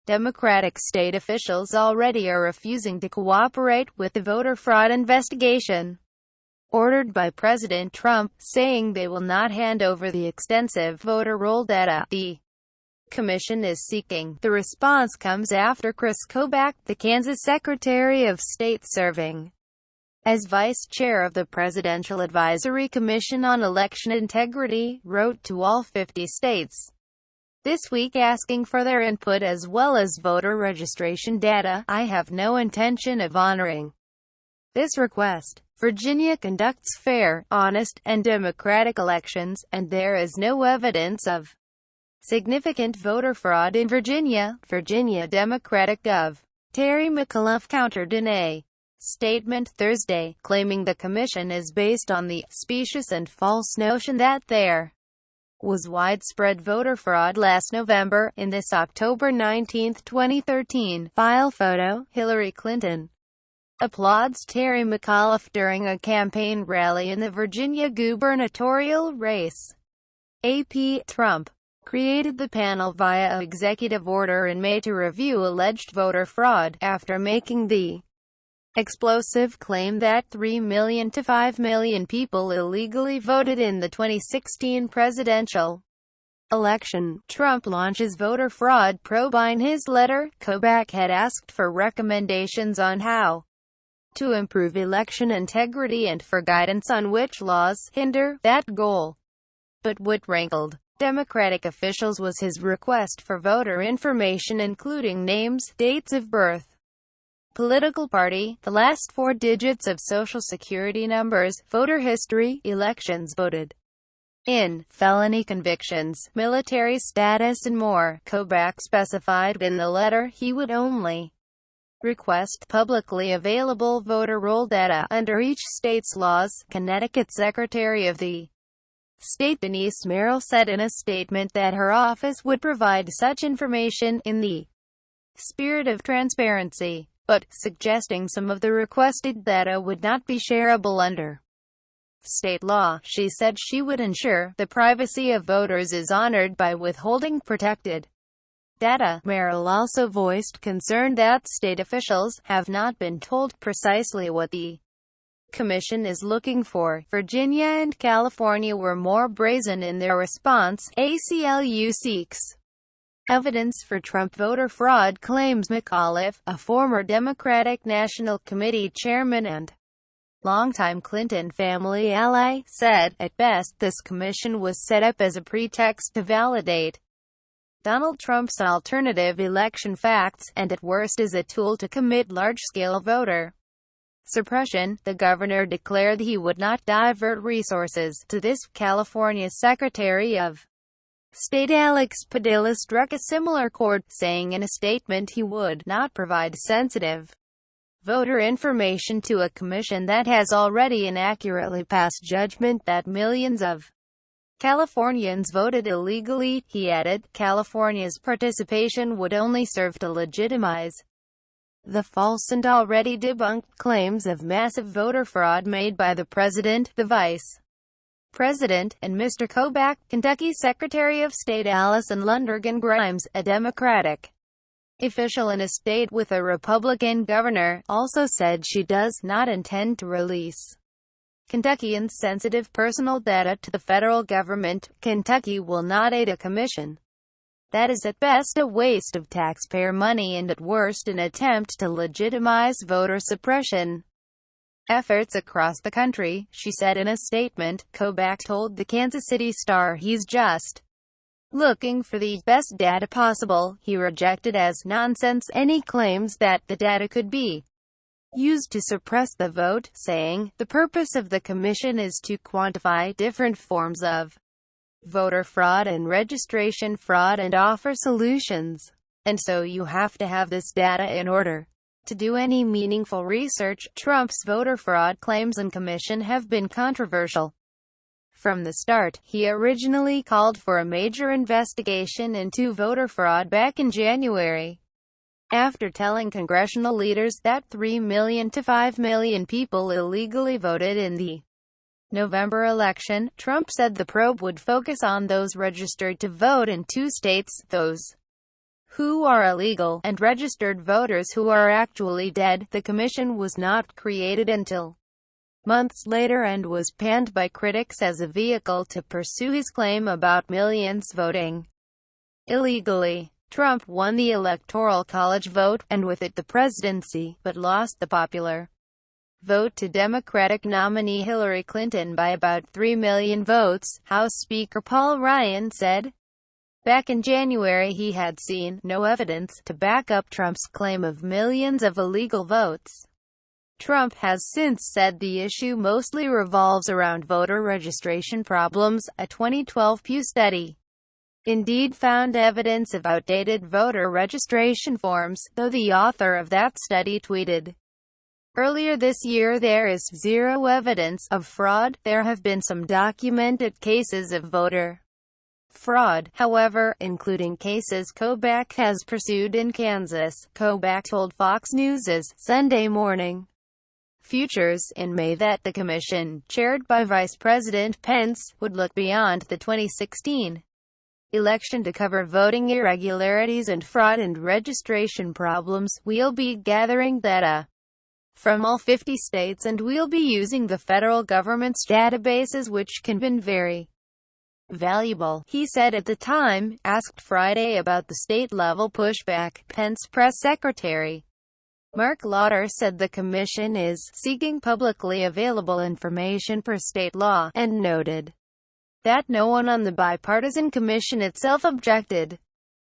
Democratic state officials already are refusing to cooperate with the voter fraud investigation ordered by President Trump, saying they will not hand over the extensive voter roll data the Commission is seeking. The response comes after Chris Kobach, the Kansas Secretary of State serving as vice chair of the Presidential Advisory Commission on Election Integrity, wrote to all 50 states this week asking for their input as well as voter registration data. "I have no intention of honoring this request. Virginia conducts fair, honest, and democratic elections, and there is no evidence of significant voter fraud in Virginia." Virginia Democratic Gov. Terry McAuliffe countered in a statement Thursday, claiming the commission is based on the specious and false notion that there was widespread voter fraud last November. In this October 19, 2013, file photo, Hillary Clinton applauds Terry McAuliffe during a campaign rally in the Virginia gubernatorial race. AP. Trump created the panel via executive order in May to review alleged voter fraud, after making the explosive claim that 3 million to 5 million people illegally voted in the 2016 presidential election. Trump launches voter fraud probe. In his letter, Kobach had asked for recommendations on how to improve election integrity and for guidance on which laws hinder that goal. But what rankled Democratic officials was his request for voter information including names, dates of birth, political party, the last 4 digits of Social Security numbers, voter history, elections voted in, felony convictions, military status and more. Kobach specified in the letter he would only request publicly available voter roll data under each state's laws. Connecticut Secretary of the State Denise Merrill said in a statement that her office would provide such information in the spirit of transparency, but suggesting some of the requested data would not be shareable under state law. She said she would ensure the privacy of voters is honored by withholding protected data. Merrill also voiced concern that state officials have not been told precisely what the Commission is looking for. Virginia and California were more brazen in their response. ACLU seeks evidence for Trump voter fraud claims. McAuliffe, a former Democratic National Committee chairman and longtime Clinton family ally, said, at best this commission was set up as a pretext to validate Donald Trump's alternative election facts, and at worst is a tool to commit large-scale voter suppression. The governor declared he would not divert resources to this. California's Secretary of State Alex Padilla struck a similar chord, saying in a statement he would not provide sensitive voter information to a commission that has already inaccurately passed judgment that millions of Californians voted illegally. He added, California's participation would only serve to legitimize the false and already debunked claims of massive voter fraud made by the president, the vice president, and Mr. Kobach. Kentucky Secretary of State Allison Lundergan Grimes, a Democratic official in a state with a Republican governor, also said she does not intend to release Kentuckians' sensitive personal data to the federal government. Kentucky will not aid a commission that is at best a waste of taxpayer money and at worst an attempt to legitimize voter suppression efforts across the country, she said in a statement. Kobach told the Kansas City Star he's just looking for the best data possible. He rejected as nonsense any claims that the data could be used to suppress the vote, saying, the purpose of the commission is to quantify different forms of voter fraud and registration fraud and offer solutions. And so you have to have this data in order to do any meaningful research. Trump's voter fraud claims and commission have been controversial from the start. He originally called for a major investigation into voter fraud back in January, after telling congressional leaders that 3 million to 5 million people illegally voted in the November election. Trump said the probe would focus on those registered to vote in 2 states, those who are illegal, and registered voters who are actually dead. The commission was not created until months later and was panned by critics as a vehicle to pursue his claim about millions voting illegally. Trump won the Electoral College vote, and with it the presidency, but lost the popular vote to Democratic nominee Hillary Clinton by about 3 million votes, House Speaker Paul Ryan said. Back in January he had seen no evidence to back up Trump's claim of millions of illegal votes. Trump has since said the issue mostly revolves around voter registration problems. A 2012 Pew study indeed found evidence of outdated voter registration forms, though the author of that study tweeted earlier this year, "There is zero evidence of fraud. There have been some documented cases of voter fraud, however, including cases Kobach has pursued in Kansas," Kobach told Fox News' Sunday Morning Futures in May that the commission, chaired by Vice President Pence, would look beyond the 2016 election to cover voting irregularities and fraud and registration problems. "We'll be gathering data from all 50 states and we'll be using the federal government's databases, which can be very valuable," he said at the time. Asked Friday about the state-level pushback, Pence press secretary Mark Lauder said the commission is seeking publicly available information per state law, and noted that no one on the bipartisan commission itself objected.